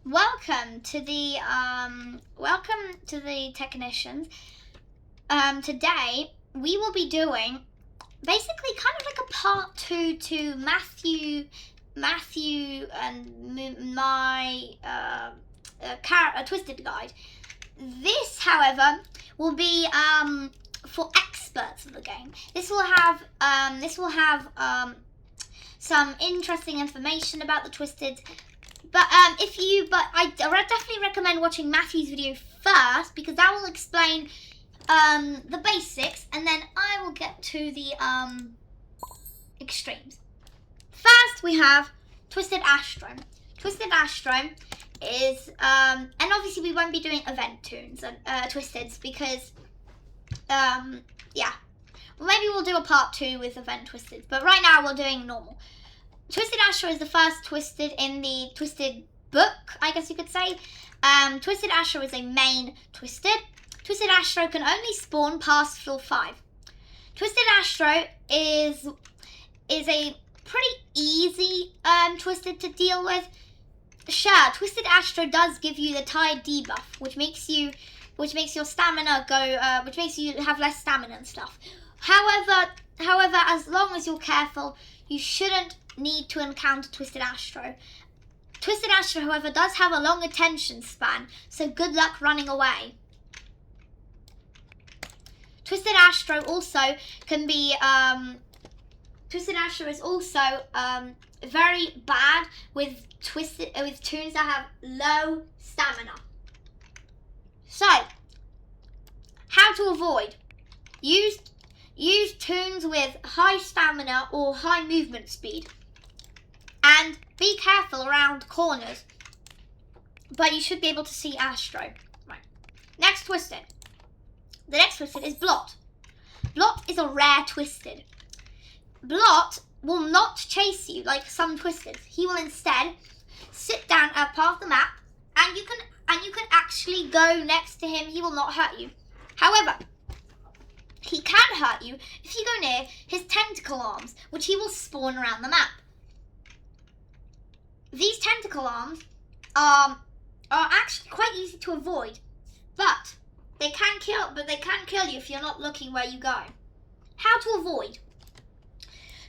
welcome to the technicians. Today we will be doing basically kind of like a part 2 to Matthew and my Twisted guide. This, however, will be for experts of the game. This will have some interesting information about the Twisted. But I definitely recommend watching Matthew's video first, because that will explain the basics, and then I will get to the extremes. First, we have Twisted Astro. Twisted Astro is and obviously we won't be doing event tunes and Twisteds because yeah, maybe we'll do a part 2 with event Twisted, but right now we're doing normal. Twisted Astro is the first Twisted in the Twisted book, I guess you could say. Twisted Astro is a main Twisted. Twisted Astro can only spawn past floor 5. Twisted Astro is a pretty easy Twisted to deal with. Sure, Twisted Astro does give you the tired debuff, which makes your stamina go, which makes you have less stamina and stuff. However, as long as you're careful, you shouldn't need to encounter Twisted Astro. Twisted Astro, however, does have a long attention span, so good luck running away. Twisted Astro also can be, Twisted Astro is also very bad with tunes that have low stamina. So, how to avoid? Use tunes with high stamina or high movement speed. And be careful around corners. But you should be able to see Astro. Right. Next Twisted. The next Twisted is Blot. Blot is a rare Twisted. Blot will not chase you like some Twisteds. He will instead sit down at part of the map, and you can actually go next to him. He will not hurt you. However, he can hurt you if you go near his tentacle arms, which he will spawn around the map. These tentacle arms are actually quite easy to avoid, but they can kill you if you're not looking where you go. How to avoid?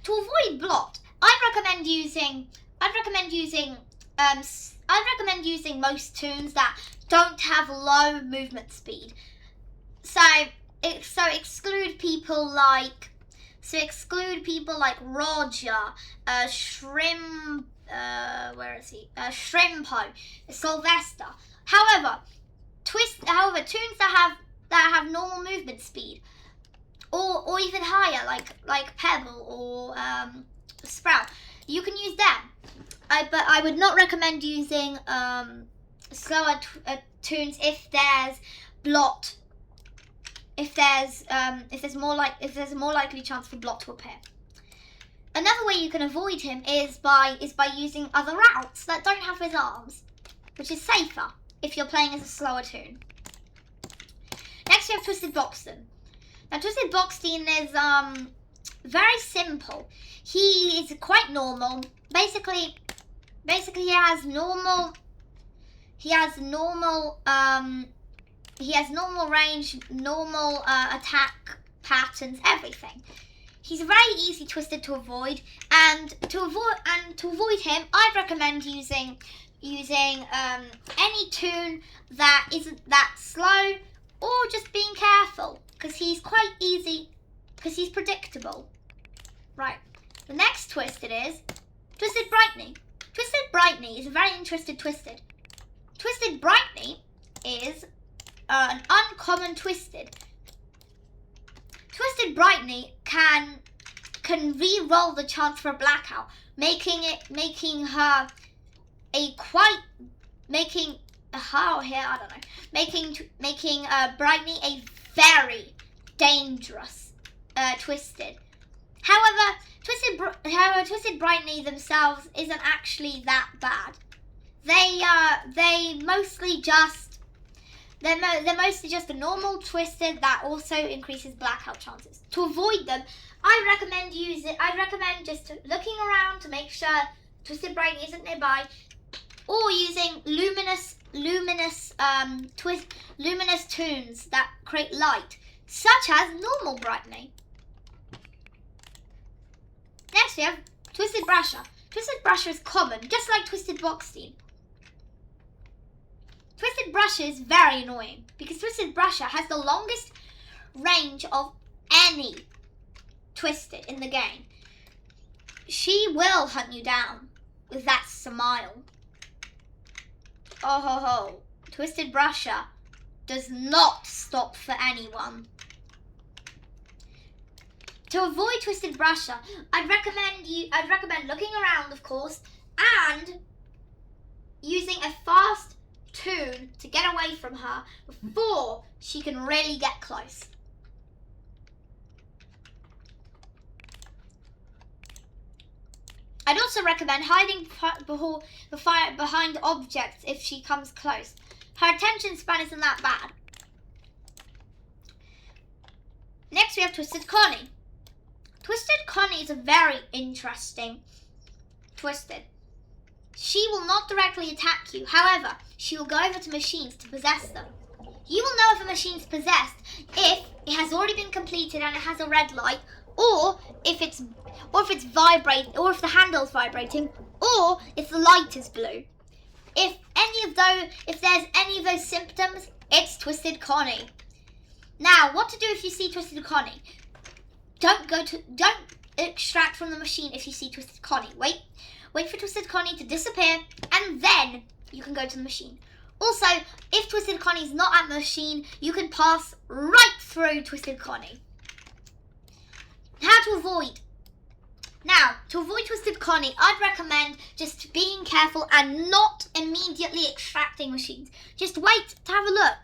To avoid Blot, I'd recommend using most tunes that don't have low movement speed. So exclude people like Roger, Shrimpo, Sylvester. However, tunes that have normal movement speed, or even higher, like Pebble or Sprout, you can use them. But I would not recommend using slower tunes if there's Blot. If there's a more likely chance for Blot to appear. Another way you can avoid him is by using other routes that don't have his arms, which is safer if you're playing as a slower tune. Next we have Twisted Boxton. Now Twisted Boxton is very simple. He is quite normal. Basically he has normal range, normal attack patterns, everything. He's very easy Twisted to avoid, and to avoid him, I'd recommend using any tune that isn't that slow, or just being careful, because he's quite easy, because he's predictable. Right. The next Twisted is Twisted Brightney. Twisted Brightney is a very interesting Twisted. Twisted Brightney is an uncommon Twisted. Twisted Brightney can re-roll the chance for a blackout, making Brightney a very dangerous Twisted. However, Twisted Brightney themselves isn't actually that bad. They're mostly just a normal Twisted that also increases blackout chances. To avoid them, I recommend just looking around to make sure Twisted Brightney isn't nearby, or using luminous luminous luminous toons that create light, such as normal brightening. Next we have Twisted Brusher. Twisted Brusher is common, just like Twisted Boxstein. Twisted Brusher is very annoying because Twisted Brusher has the longest range of any Twisted in the game. She will hunt you down with that smile. Oh ho ho. Twisted Brusher does not stop for anyone. To avoid Twisted Brusher, I'd recommend looking around, of course, and using a fast toon to get away from her before she can really get close. I'd also recommend hiding behind objects if she comes close. Her attention span isn't that bad. Next we have Twisted Connie. Twisted Connie is a very interesting Twisted. She will not directly attack you. However, she will go over to machines to possess them. You will know if a machine's possessed if it has already been completed and it has a red light, or if it's vibrating, or if the handle's vibrating, or if the light is blue. If there's any of those symptoms, it's Twisted Connie. Now, what to do if you see Twisted Connie? Don't extract from the machine if you see Twisted Connie. Wait for Twisted Connie to disappear, and then you can go to the machine. Also, if Twisted Connie's not at the machine, you can pass right through Twisted Connie. How to avoid? Now, to avoid Twisted Connie, I'd recommend just being careful and not immediately extracting machines. Just wait to have a look.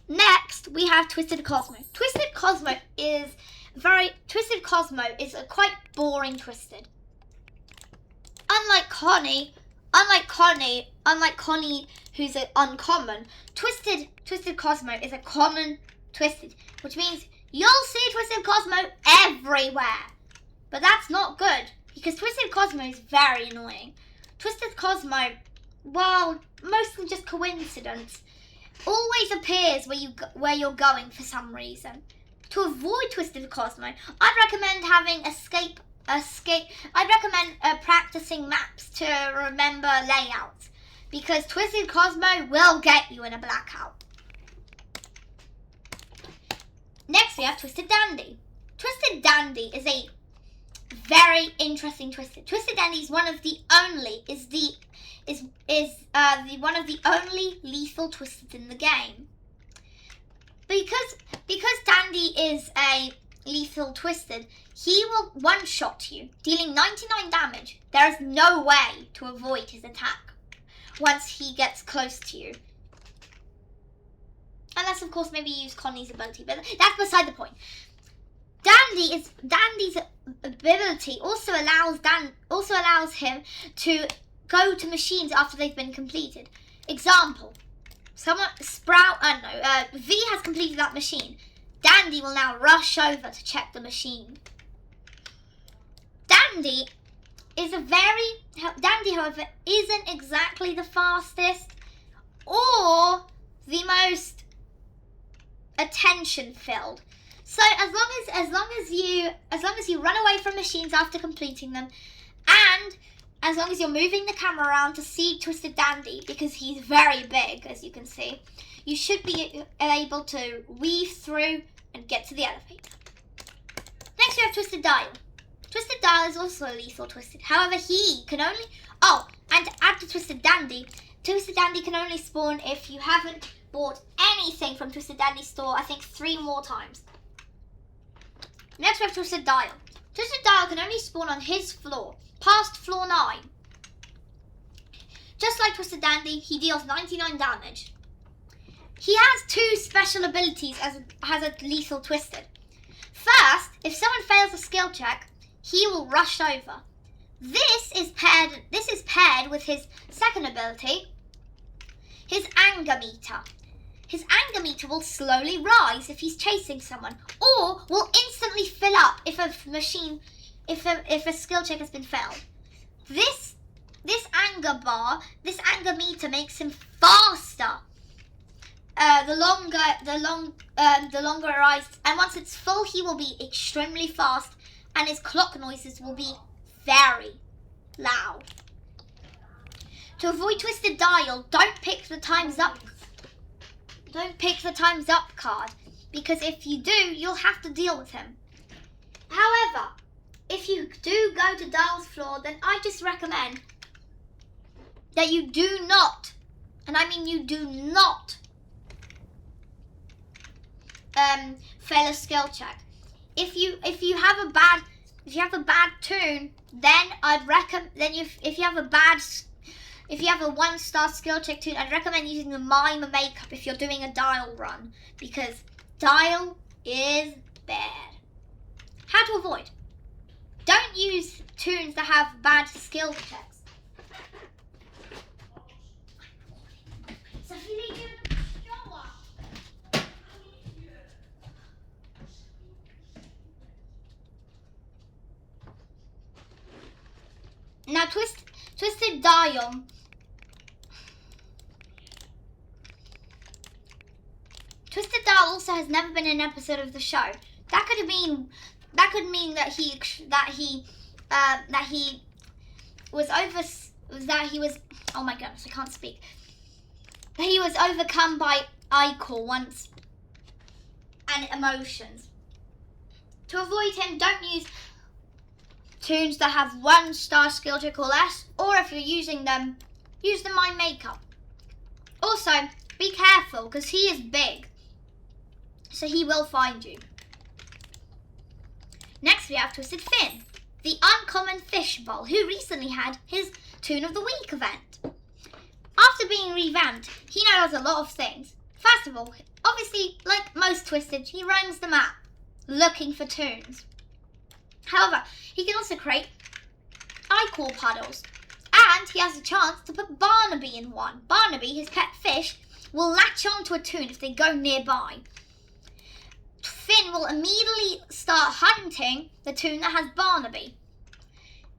Next, we have Twisted Cosmo. Twisted Cosmo is a quite boring Twisted. Unlike Connie, who's an uncommon, Twisted Cosmo is a common Twisted, which means you'll see Twisted Cosmo everywhere. But that's not good, because Twisted Cosmo is very annoying. Twisted Cosmo, well, mostly just coincidence, always appears where you're going for some reason. To avoid Twisted Cosmo, I'd recommend having I'd recommend practicing maps to remember layouts, because Twisted Cosmo will get you in a blackout. Next we have Twisted Dandy. Twisted Dandy is a very interesting Twisted. Twisted Dandy is one of the only lethal Twisted in the game. Because Dandy is a lethal Twisted, he will one-shot you, dealing 99 damage. There is no way to avoid his attack once he gets close to you. Unless, of course, maybe you use Connie's ability, but that's beside the point. Dandy's ability also allows him to go to machines after they've been completed. Example: V has completed that machine. Dandy will now rush over to check the machine. Dandy, however, isn't exactly the fastest or the most attention-filled. So as long as you run away from machines after completing them, and as long as you're moving the camera around to see Twisted Dandy, because he's very big, as you can see, you should be able to weave through and get to the elevator. Next we have Twisted Dial. Twisted Dial is also a lethal Twisted. However, he can only... Oh, and to add to Twisted Dandy can only spawn if you haven't bought anything from Twisted Dandy's store, I think 3 more times. Next we have Twisted Dial. Twisted Dial can only spawn on his floor, past floor 9. Just like Twisted Dandy, he deals 99 damage. He has 2 special abilities as a lethal Twisted. First, if someone fails a skill check, he will rush over. This is paired with his second ability, his anger meter. His anger meter will slowly rise if he's chasing someone, or will instantly fill up if a skill check has been failed. This anger bar, this anger meter makes him faster. The longer it rises, and once it's full, he will be extremely fast, and his clock noises will be very loud. To avoid twisted dial, don't pick the times up. Don't pick the times up card, because if you do, you'll have to deal with him. However, if you do go to Dial's floor, then I just recommend that you do not, and I mean you do not, fail a skill check. If you have a bad tune, then I'd recommend. Then if you have a 1-star skill check tune, I'd recommend using the mime makeup if you're doing a Dial run, because Dial is bad. How to avoid? Don't use tunes that have bad skill checks. Now Twisted Dial. Twisted Dial also has never been an episode of the show. That could mean that he was oh my goodness, I can't speak. That he was overcome by iCall once and emotions. To avoid him, don't use tunes that have 1-star skill check or less, or if you're using them, use the mime makeup. Also, be careful because he is big, so he will find you. Next we have Twisted Finn, the uncommon fish bowl, who recently had his Tune of the Week event. After being revamped, he now does a lot of things. First of all, obviously, like most Twisted, he roams the map looking for tunes. However, he can also create iCall puddles, and he has a chance to put Barnaby in one. Barnaby, his pet fish, will latch onto a tune if they go nearby. Finn will immediately start hunting the tune that has Barnaby.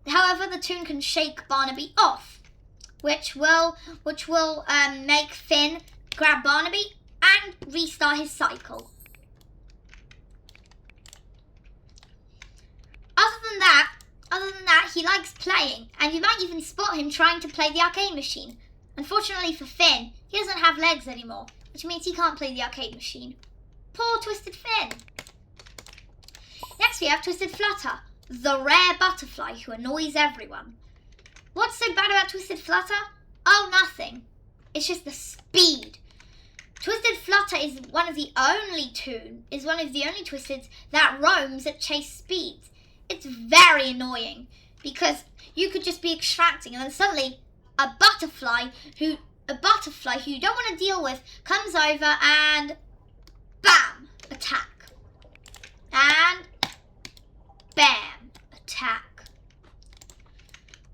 However, the tune can shake Barnaby off, which will make Finn grab Barnaby and restart his cycle. Other than that, he likes playing, and you might even spot him trying to play the arcade machine. Unfortunately for Finn, he doesn't have legs anymore, which means he can't play the arcade machine. Poor Twisted Finn. Next we have Twisted Flutter, the rare butterfly who annoys everyone. What's so bad about Twisted Flutter? Oh, nothing. It's just the speed. Twisted Flutter is one of the only Twisteds that roams at chase speeds. It's very annoying because you could just be extracting and then suddenly a butterfly who you don't want to deal with comes over and bam, attack. And bam, attack.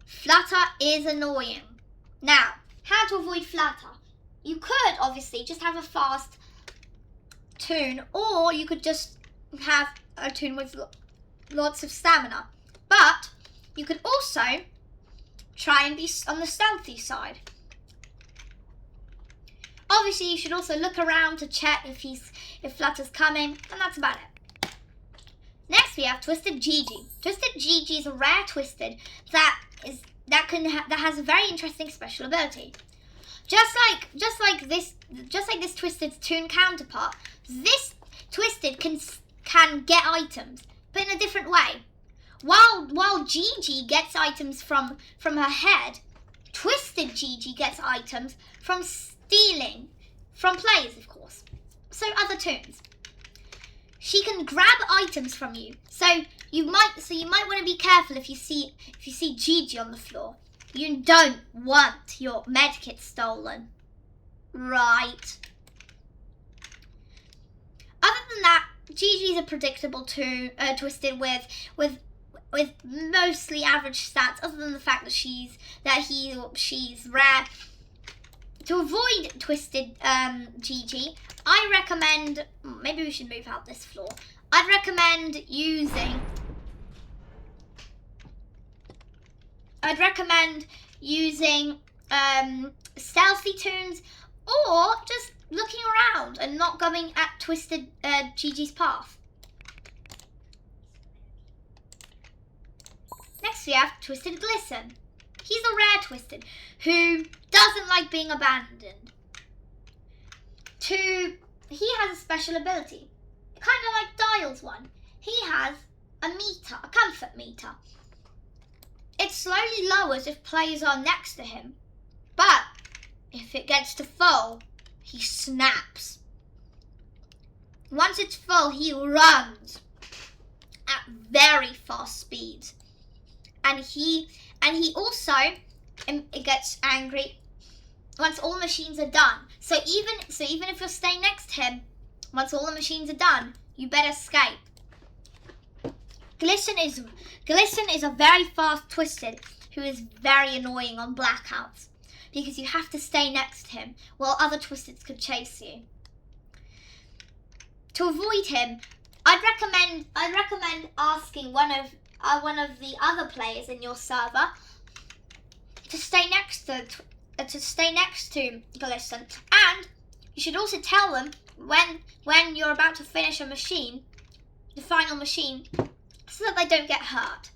Flutter is annoying. Now, how to avoid Flutter? You could obviously just have a fast tune, or you could just have a tune with lots of stamina. But you could also try and be on the stealthy side. Obviously, you should also look around to check if Flutter's coming, and that's about it. Next, we have Twisted Gigi. Twisted Gigi is a rare Twisted that has a very interesting special ability. Just like this Twisted's tune counterpart, this Twisted can get items, but in a different way. While Gigi gets items from her head, Twisted Gigi gets items from stealing from players, of course. So other tunes. She can grab items from you. So you might want to be careful if you see Gigi on the floor. You don't want your medkit stolen. Right. Other than that, Gigi's a predictable Twisted with mostly average stats, other than the fact that she's rare. To avoid Twisted Gigi, I recommend, maybe we should move out this floor. I'd recommend using stealthy tunes, or just looking around and not going at Twisted Gigi's path. Next we have Twisted Glisten. He's a rare Twisted who doesn't like being abandoned. He has a special ability, kind of like Dial's one. He has a meter, a comfort meter. It slowly lowers if players are next to him, but if it gets to full, he snaps. Once it's full, he runs at very fast speeds, and he also gets angry once all machines are done. So even if you're staying next to him, once all the machines are done, you better escape. Glisten is a very fast Twisted who is very annoying on blackouts because you have to stay next to him while other Twisteds could chase you. To avoid him, I'd recommend asking one of the other players in your server to stay next to Glisten, and you should also tell them when you're about to finish a machine, the final machine, so that they don't get hurt.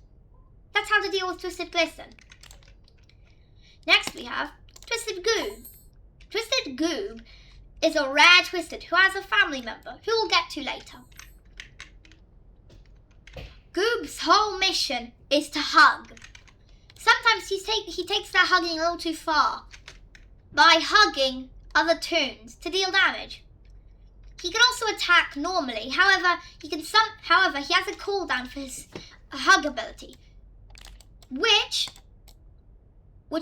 That's how to deal with Twisted Glisten. Next we have Twisted Goob. Twisted Goob is a rare Twisted who has a family member who we'll get to later. Goob's whole mission is to hug. Sometimes he takes that hugging a little too far by hugging other toons to deal damage. He can also attack normally. However, he has a cooldown for his hug ability, which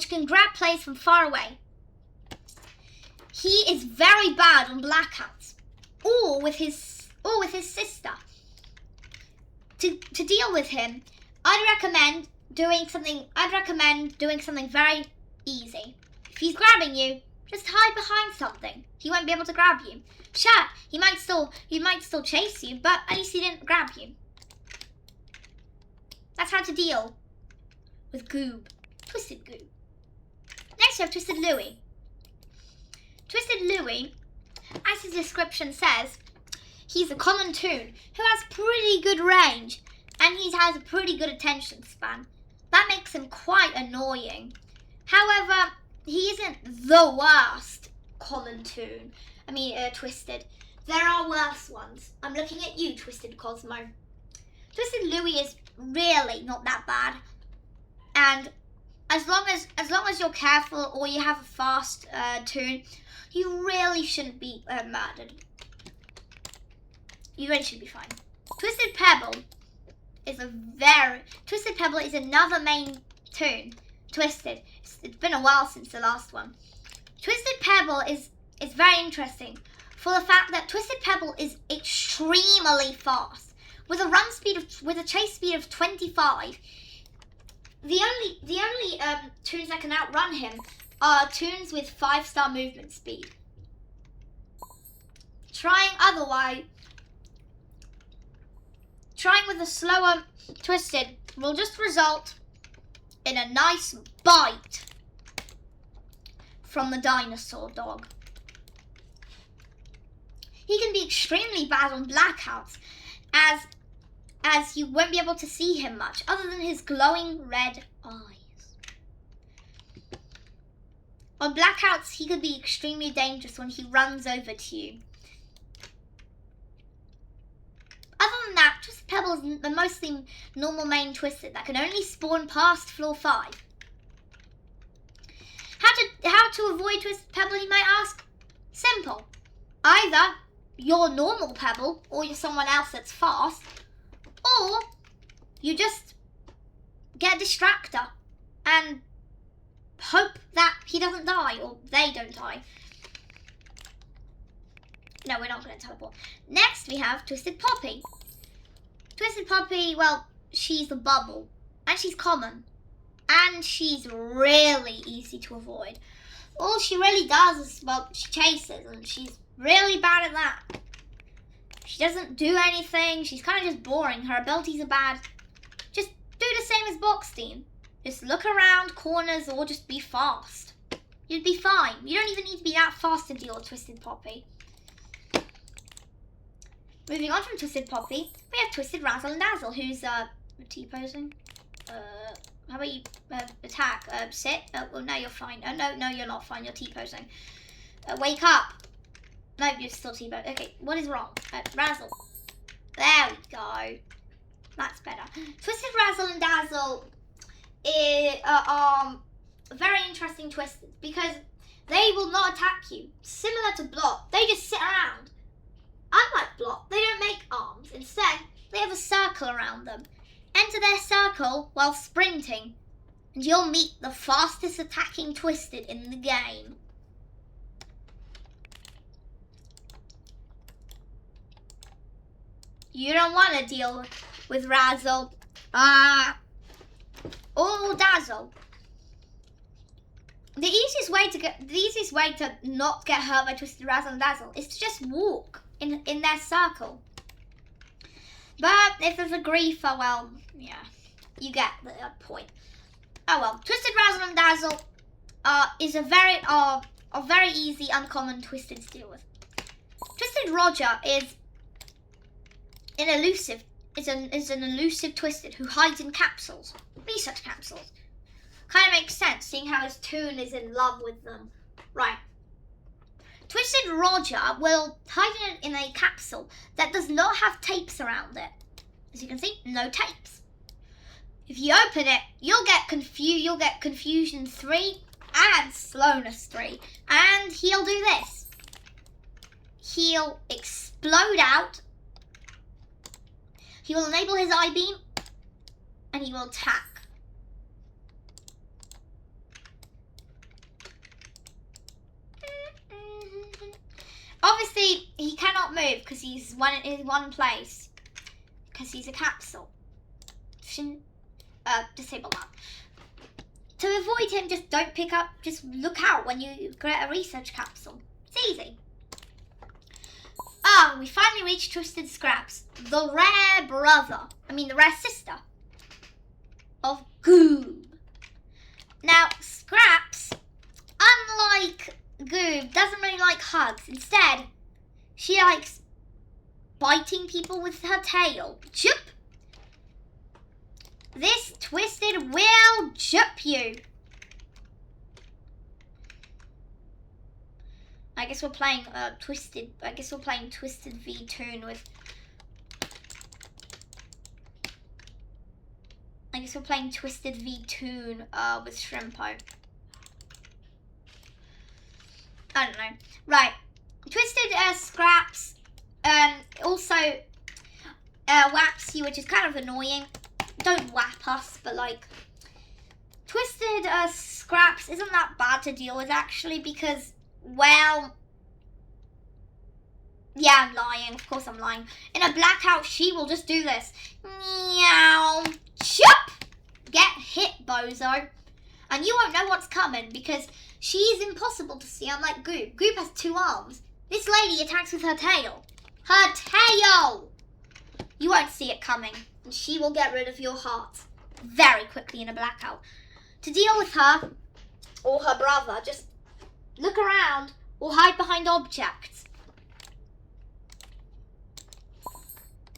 can grab players from far away. He is very bad on blackouts, or with his sister. To deal with him, I'd recommend doing something very easy. If he's grabbing you, just hide behind something. He won't be able to grab you. Sure, he might still chase you, but at least he didn't grab you. That's how to deal with Goob. Twisted Goob. Next we have Twisted Louie. Twisted Louie, as his description says, he's a common toon who has pretty good range, and he has a pretty good attention span. That makes him quite annoying. However, he isn't the worst common toon. Twisted. There are worse ones. I'm looking at you, Twisted Cosmo. Twisted Louie is really not that bad, and as long as you're careful or you have a fast toon, you really shouldn't be murdered. You really should be fine. Twisted Pebble is another main toon. Twisted. It's been a while since the last one. Twisted Pebble is very interesting for the fact that Twisted Pebble is extremely fast. With a chase speed of 25. The only toons that can outrun him are toons with 5-star movement speed. Trying with a slower Twisted will just result in a nice bite from the dinosaur dog. He can be extremely bad on blackouts, as you won't be able to see him much other than his glowing red eyes. On blackouts, he could be extremely dangerous when he runs over to you. Other than that, Twisted Pebble is the mostly normal main Twisted that can only spawn past floor 5. How to avoid Twisted Pebble, you might ask? Simple. Either you're normal Pebble or you're someone else that's fast, or you just get a distractor and hope that he doesn't die or they don't die. No, we're not going to teleport. Next we have Twisted Poppy. Twisted Poppy, well, she's a bubble, and she's common, and she's really easy to avoid. All she really does is, well, she chases, and she's really bad at that. She doesn't do anything. She's kind of just boring. Her abilities are bad. Just do the same as Boxstein. Just look around corners or just be fast. You'd be fine. You don't even need to be that fast to deal with Twisted Poppy. Moving on from Twisted Poppy, we have Twisted Razzle and Dazzle, who's T-posing. How about you attack? Sit. Well, no, you're fine. No, you're not fine. You're T-posing. Wake up. No, you're still T-posing. Okay, what is wrong? Razzle. There we go. That's better. Twisted Razzle and Dazzle are very interesting twisted because they will not attack you. Similar to Blot, they just sit around. Unlike Blot, they don't make arms. Instead, they have a circle around them. Enter their circle while sprinting, and you'll meet the fastest attacking Twisted in the game. You don't want to deal with Razzle or Dazzle. The easiest way to not get hurt by Twisted Razzle and Dazzle is to just walk in their circle. But if there's a griefer, well, yeah, you get the point. Oh well, Twisted Razzle and Dazzle are very easy, uncommon Twisted to deal with. Twisted Roger is an elusive Twisted who hides in capsules, research capsules. Kind of makes sense, seeing how his Toon is in love with them. Right. Twisted Roger will hide in a capsule that does not have tapes around it. As you can see, no tapes. If you open it, you'll get Confusion 3 and Slowness 3. And he'll do this. He'll explode out. He will enable his I-beam. And he will attack. Obviously, he cannot move because he's in one place. Because he's a capsule. Disable that. To avoid him, just look out when you get a research capsule. It's easy. We finally reached Twisted Scraps. The rare sister of Goob. Now, Scraps, unlike Goob, doesn't really like hugs. Instead, she likes biting people with her tail. Chup! This Twisted will chup you. I guess we're playing Twisted. I guess we're playing Twisted V Toon with. I guess we're playing Twisted V Toon with Shrimpo. I don't know. Right. Twisted Scraps also whaps you, which is kind of annoying. Don't whap us, but like Twisted Scraps isn't that bad to deal with actually because, well, yeah, I'm lying. Of course I'm lying. In a blackout, she will just do this. Meow. Chup! Get hit, bozo. And you won't know what's coming because she is impossible to see, unlike Goob. Goob has 2 arms. This lady attacks with her tail. Her tail! You won't see it coming, and she will get rid of your heart very quickly in a blackout. To deal with her, or her brother, just look around or hide behind objects.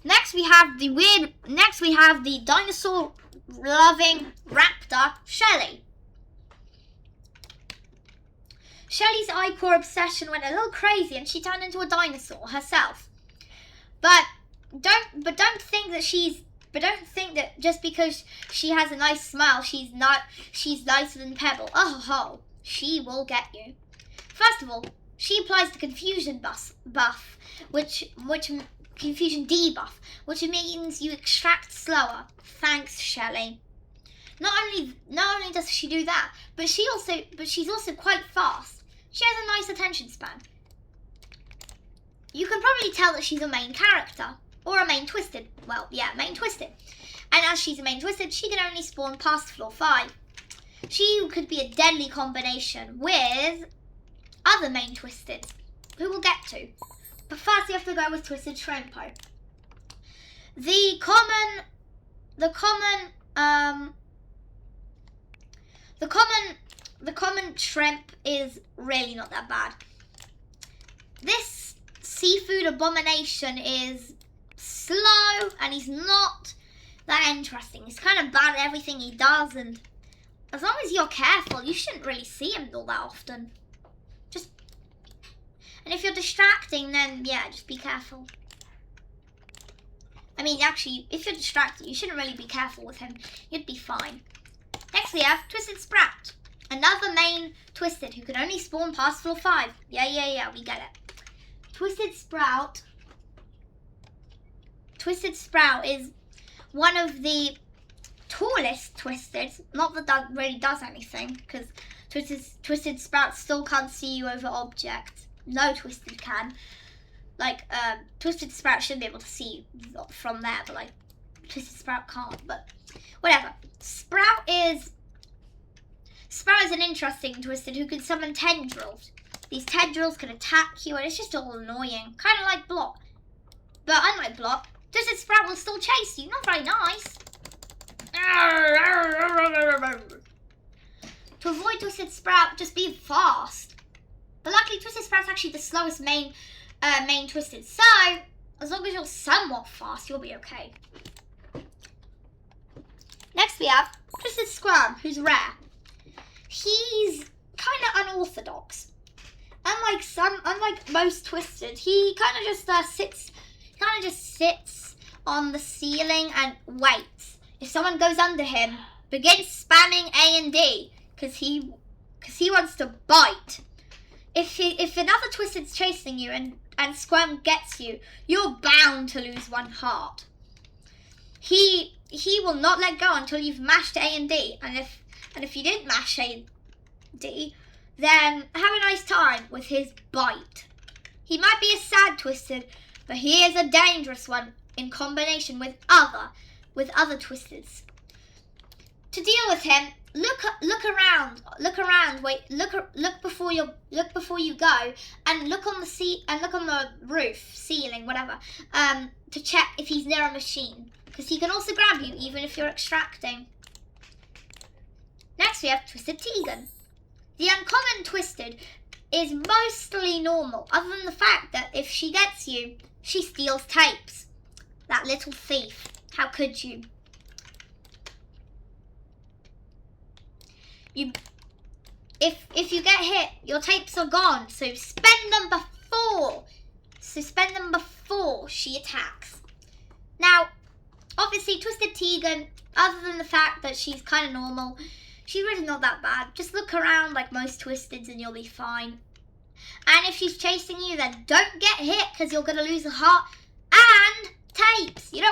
Next we have the dinosaur-loving raptor, Shelly. Shelly's iCore obsession went a little crazy and she turned into a dinosaur herself. But don't think that just because she has a nice smile, she's nicer than Pebble. Oh, she will get you. First of all, she applies the confusion buff, which confusion debuff, which means you extract slower. Thanks, Shelly. Not only does she do that, but she's also quite fast. She has a nice attention span. You can probably tell that she's a main character. Or a main Twisted. Well, yeah, main Twisted. And as she's a main Twisted, she can only spawn past floor 5. She could be a deadly combination with other main Twisteds, who we'll get to. But first you have to go with Twisted Shrimpo. The common The common shrimp is really not that bad. This seafood abomination is slow and he's not that interesting. He's kind of bad at everything he does, and as long as you're careful, you shouldn't really see him all that often. And if you're distracting, then yeah, just be careful. I mean, actually, if you're distracted, you shouldn't really be careful with him. You'd be fine. Next we have Twisted Sprout. Another main Twisted who can only spawn past floor 5. Yeah, we get it. Twisted Sprout is one of the tallest Twisteds. Not that that really does anything, because Twisted Sprout still can't see you over objects. No Twisted can. Like, Twisted Sprout should be able to see from there, but like, Twisted Sprout can't, but whatever. Sprout is an interesting Twisted who can summon tendrils. These tendrils can attack you, and it's just all annoying. Kind of like Block. But unlike Block, Twisted Sprout will still chase you. Not very nice. To avoid Twisted Sprout, just be fast. But luckily, Twisted Sprout's actually the slowest main Twisted. So, as long as you're somewhat fast, you'll be okay. Next we have Twisted Squirm, who's rare. He's kind of unorthodox. Unlike most Twisted, he kind of just sits on the ceiling and waits. If someone goes under him, begins spamming A and D, because he wants to bite. If another Twisted's chasing you and Squirm gets you, you're bound to lose 1 heart. He will not let go until you've mashed A and D, and if you didn't mash A and D, then have a nice time with his bite. He might be a sad Twisted, but he is a dangerous one in combination with other Twisteds. To deal with him, look around. Wait, look before you go, and look on the roof, ceiling, whatever, to check if he's near a machine, because he can also grab you even if you're extracting. Next we have Twisted Tegan. The uncommon Twisted is mostly normal, other than the fact that if she gets you, she steals tapes. That little thief. How could you? If you get hit, your tapes are gone. So spend them before she attacks. Now, obviously, Twisted Tegan, other than the fact that she's kind of normal, she's really not that bad. Just look around like most Twisteds and you'll be fine. And if she's chasing you, then don't get hit because you're gonna lose a heart and tapes. You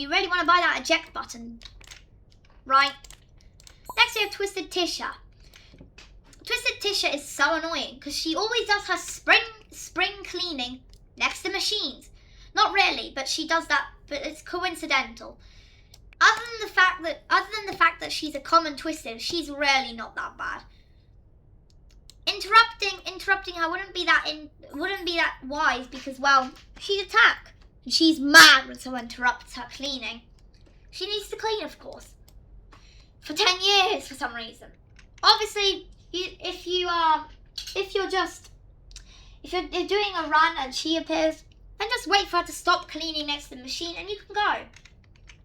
really want to buy that eject button, right? Next we have Twisted Tisha. Twisted Tisha is so annoying because she always does her spring cleaning next to machines. Not really, but she does that, but it's coincidental. Other than the fact that she's a common Twisted, she's really not that bad. Interrupting her wouldn't be that wise because, well, she'd attack. And she's mad when someone interrupts her cleaning. She needs to clean, of course. For 10 years for some reason. Obviously, if you're doing a run and she appears, then just wait for her to stop cleaning next to the machine and you can go.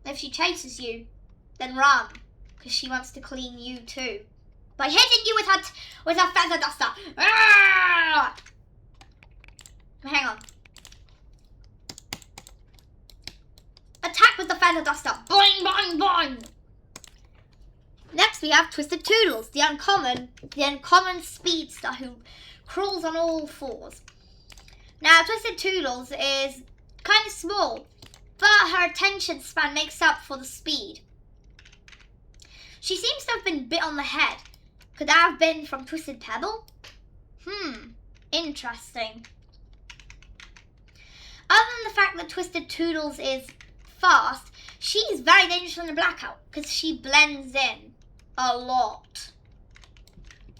If she chases you, then run, because she wants to clean you too. By hitting you with her feather duster. Ah! Hang on. Attack with the feather duster. Boing, boing, boing. Next we have Twisted Toodles, the uncommon speedster who crawls on all fours. Now, Twisted Toodles is kind of small, but her attention span makes up for the speed. She seems to have been bit on the head. Could that have been from Twisted Pebble? Interesting. Other than the fact that Twisted Toodles is fast, she's very dangerous in the blackout because she blends in a lot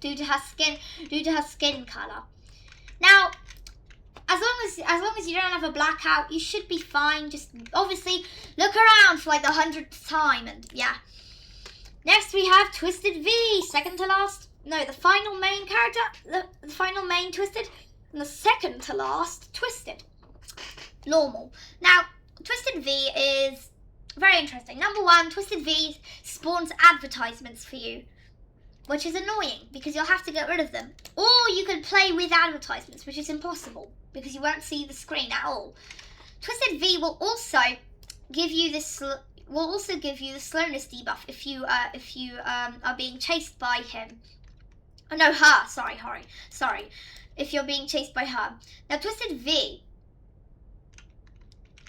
due to her skin color. Now, as long as you don't have a blackout, you should be fine. Just obviously look around for like the 100th time, and yeah. Next we have Twisted V, second to last. No, the final main character, the final main Twisted, and the second to last Twisted. Normal. Now, Twisted V is very interesting. Number one, Twisted V spawns advertisements for you, which is annoying because you'll have to get rid of them. Or you can play with advertisements, which is impossible because you won't see the screen at all. Twisted V will also give you this. Will also give you the slowness debuff if you are being chased by him. Oh no, her. Sorry. If you're being chased by her. Now, Twisted V,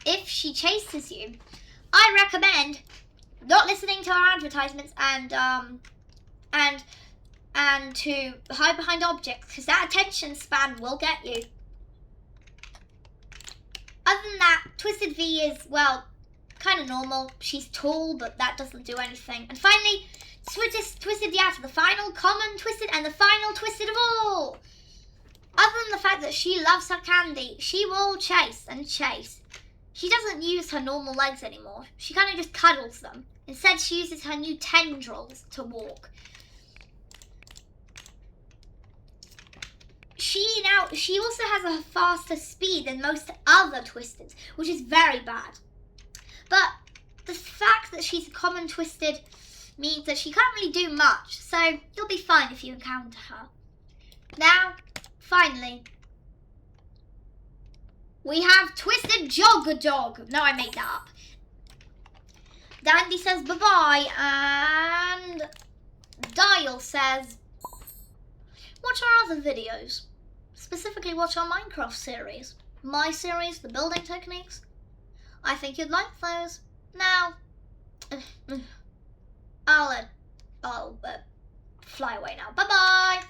if she chases you, I recommend not listening to her advertisements and to hide behind objects, because that attention span will get you. Other than that, Twisted V is, well, kind of normal. She's tall, but that doesn't do anything. And finally, Twisted Yatta, the final common Twisted and the final Twisted of all. Other than the fact that she loves her candy, she will chase and chase. She doesn't use her normal legs anymore. She kind of just cuddles them. Instead, she uses her new tendrils to walk. She also has a faster speed than most other Twisteds, which is very bad. But the fact that she's a common Twisted means that she can't really do much, so you'll be fine if you encounter her. Now, finally, we have Twisted Jog. No, I made that up. Dandy says bye-bye, and Dial says, watch our other videos. Specifically watch our Minecraft series. My series, the building techniques. I think you'd like those. Now, I'll fly away now. Bye-bye.